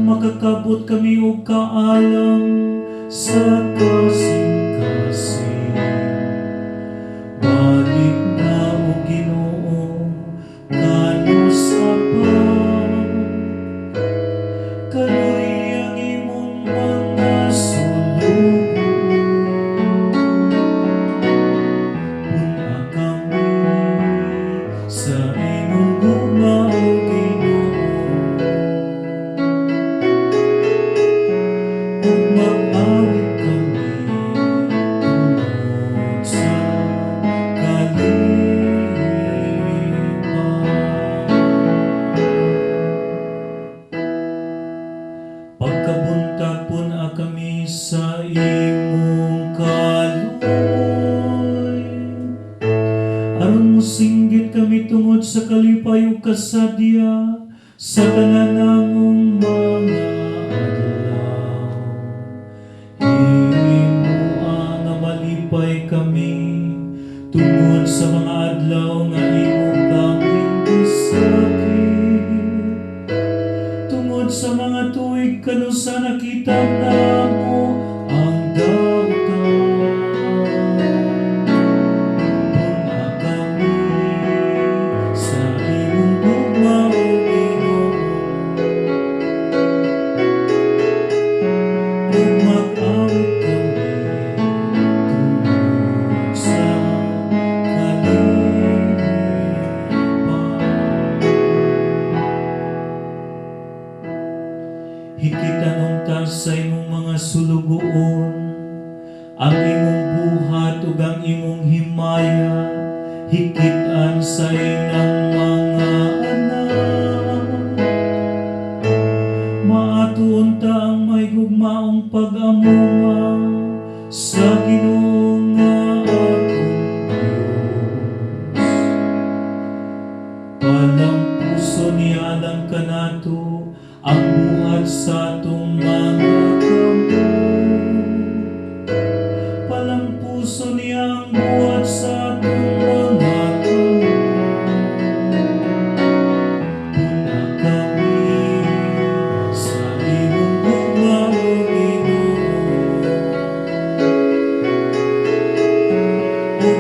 makakabot kami og kaalam sa kasing-kasing. Balik na o Ginoo kanusapan, kaluy ang imong mga sulubon. Una kami sa imong gugma o Ginoo, ug mag-awit kami tungod sa pagkabuntag puna kami sa imong kaluoy, aron mosinggit kami tungod sa kalipay ug kasadya sa tanan namong mga adlaw. Himuan nga malipay kami tungod sa mga adlaw nga imong kaming gisakit, tungod sa mga tuig kanu sa nakita namo ang dautan. Una kami sa imong gugma o Ginoo, ug mag-awit kami tungod sa hikitanong ta sa imong mga sulugoon, ang imong buhat ug ang imong himaya, hikit-an sa inang mga anak. Maatuon ta ang may gugmaong pag-amunga sa Ginoo nga akong Dios. Palang puso nialang kanato ang buhat sa atong mga kamot. Palang puso niya ang buhat sa atong mga kamot. Una kami sa imong gugma o Ginoo, ug